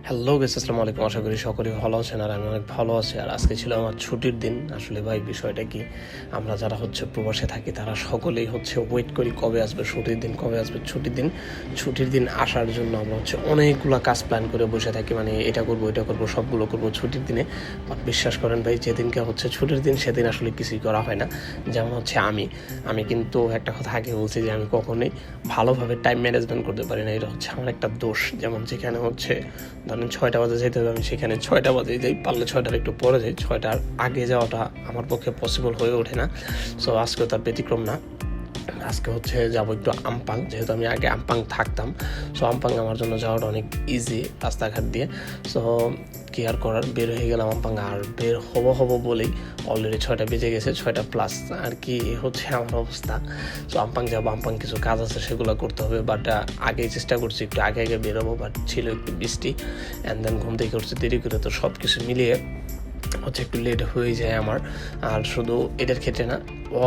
Hello guys, আসসালামু আলাইকুম। আশা করি সকলেই ভালো আছেন আর আমি অনেক ভালো আছি। আর আজকে ছিল আমার ছুটির দিন। আসলে ভাই বিষয়টা কি, আমরা যারা প্রবাসে থাকি তারা সকলেই ওয়েট করি কবে আসবে ছুটির দিন, কবে আসবে ছুটির দিন। ছুটির দিন আসার জন্য আমরা অনেকগুলো কাজ প্ল্যান করে বসে থাকি, মানে এটা করবো এটা করবো সবগুলো করবো ছুটির দিনে। বাট বিশ্বাস করেন ভাই, যেদিনকে ছুটির দিন সেদিন আসলে কিছুই করা হয় না। যেমন আমি কিন্তু একটা কথা আগে বলছি যে আমি কখনোই ভালোভাবে টাইম ম্যানেজমেন্ট করতে পারি না। এটা আমার একটা দোষ। যেমন যেখানে ধরেন 6টা বাজে যেতে হবে, আমি সেখানে 6টা বাজে যাই, পারলে 6টার একটু পরে যাই। 6টার আগে যাওয়াটা আমার পক্ষে পসিবল হয়ে ওঠে না। সো আজকেও তার ব্যতিক্রম না। আজকে যাবো একটু আমপাং, যেহেতু আমি আগে আমপাং থাকতাম। সো আমপাং আমার জন্য যাওয়াটা অনেক ইজি রাস্তাঘাট দিয়ে। সো কি আর করার, বের হয়ে গেলাম আমপাং। আর বের হবো বলেই অলরেডি 6টা বেজে গেছে, 6টা প্লাস আর কি আমার অবস্থা। সো আমপাং যাবো, আমপাং কিছু কাজ আছে সেগুলো করতে হবে। বাট আগেই চেষ্টা করছি একটু আগে বেরোবো, বাট ছিল একটু বৃষ্টি অ্যান্ড দেন ঘুম থেকে উঠছে দেরি করে। তো সব কিছু মিলিয়ে একটু লেট হয়ে যায় আমার। আর শুধু এদের ক্ষেত্রে না,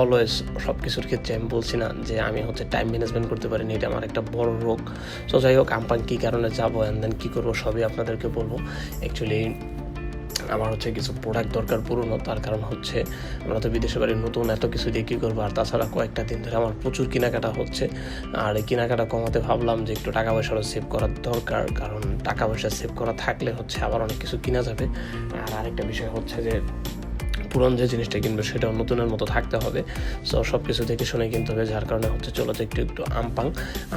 অলওয়েজ সব কিছুর ক্ষেত্রে আমি বলছি না যে আমি টাইম ম্যানেজমেন্ট করতে পারিনি, এটা আমার একটা বড় রোগ। সো যাই হোক, আমপাং কী কারণে যাবো অ্যান্ড দেন কী করবো সবই আপনাদেরকে বলবো। অ্যাকচুয়ালি আমার কিছু প্রোডাক্ট দরকার পুরনো, তার কারণ আমরা তো বিদেশে বাড়ি, নতুন এত কিছু দিয়ে কী করবো। আর তাছাড়া কয়েকটা দিন ধরে আমার প্রচুর কেনাকাটা হচ্ছে। আর এই কেনাকাটা কমাতে ভাবলাম যে একটু টাকা পয়সারও সেভ করার দরকার, কারণ টাকা পয়সা সেভ করা থাকলে আবার অনেক কিছু কিনা যাবে। আর আরেকটা বিষয় যে পুরনো যে জিনিসটা কিনবে সেটাও নতুনের মতো থাকতে হবে। সো সব কিছু দেখে শুনে কিনতে হবে, যার কারণে চলো তো একটু আমপাং।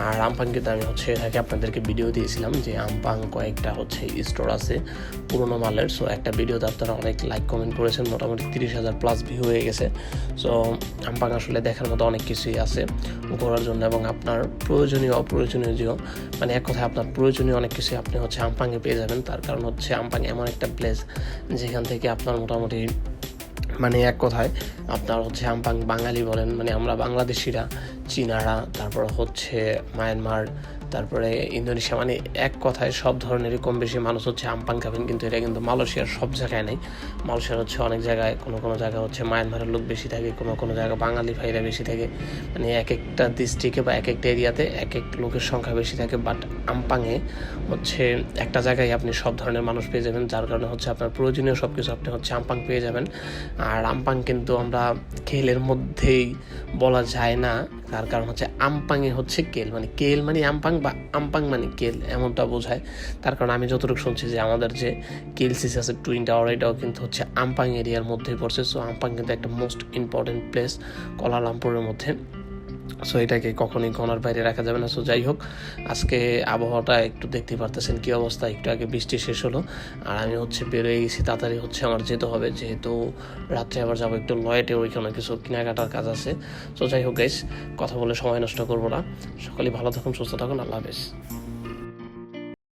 আর আমপাং কিন্তু আমি এর আপনাদেরকে ভিডিও দিয়েছিলাম যে আমপাং কয়েকটা স্টোর আছে পুরোনো মালের। সো একটা ভিডিওতে আপনারা অনেক লাইক কমেন্ট করেছেন, মোটামুটি 30,000 প্লাস ভিউ হয়ে গেছে। সো আমপাং আসলে দেখার মতো অনেক কিছুই আছে ঘোরার জন্য, এবং আপনার প্রয়োজনীয় অপ্রয়োজনীয় মানে এক কথায় আপনার প্রয়োজনীয় অনেক কিছুই আপনি আমপাংয়ে পেয়ে যাবেন। তার কারণ আমপাং এমন একটা প্লেস যেখান থেকে আপনার মোটামুটি মানে এক কথায় আপনার আমপাং বাঙালি বলেন, মানে আমরা বাংলাদেশিরা, চীনারা, তারপর মায়ানমার, তারপরে ইন্দোনেশিয়া, মানে এক কথায় সব ধরনেরই কম বেশি মানুষ আমপাং খাবেন। কিন্তু এটা কিন্তু মালয়েশিয়ার সব জায়গায় নেই। মালয়েশিয়ার অনেক জায়গায়, কোনো জায়গায় মায়ানমারের লোক বেশি থাকে, কোনো জায়গায় বাঙালি ভাইরা বেশি থাকে। মানে এক একটা ডিস্ট্রিক্টে বা এক একটা এরিয়াতে এক এক লোকের সংখ্যা বেশি থাকে। বাট আমপাংয়ে একটা জায়গায় আপনি সব ধরনের মানুষ পেয়ে যাবেন, যার কারণে আপনার প্রয়োজনীয় সব কিছু আপনি আমপাং পেয়ে যাবেন। আর আমপাং কিন্তু আমরা কেলের মধ্যেই বলা যায় না, তার কারণ আমপাংয়ে কেল মানে আমপাং বা আমপাং মানে কেল, এমনটা বোঝায়। তার কারণ আমি যতটুকু শুনছি যে আমাদের যে কেলসিসি আছে টুইন টাওয়ার, এটাও কিন্তু আমপাং এরিয়ার মধ্যেই পড়ছে। সো আমপাং কিন্তু একটা মোস্ট ইম্পর্টেন্ট প্লেস কুয়ালালামপুরের মধ্যে। সো এটাকে কখনোই গণার বাইরে রাখা যাবে না। সো যাই হোক, আজকে আবহাওয়াটা একটু দেখতে পারতেছেন কী অবস্থা। একটু আগে বৃষ্টি শেষ হলো আর আমি বেরোয় গেছি তাড়াতাড়ি। আমার যেতে হবে, যেহেতু রাত্রে আবার যাবো একটু লয়েটে, ওইখানে কিছু কেনাকাটার কাজ আছে। সো যাই হোক গাইস, কথা বলে সময় নষ্ট করবো না। সকলেই ভালো থাকুন, সুস্থ থাকুন, আল্লাহ হাফেজ।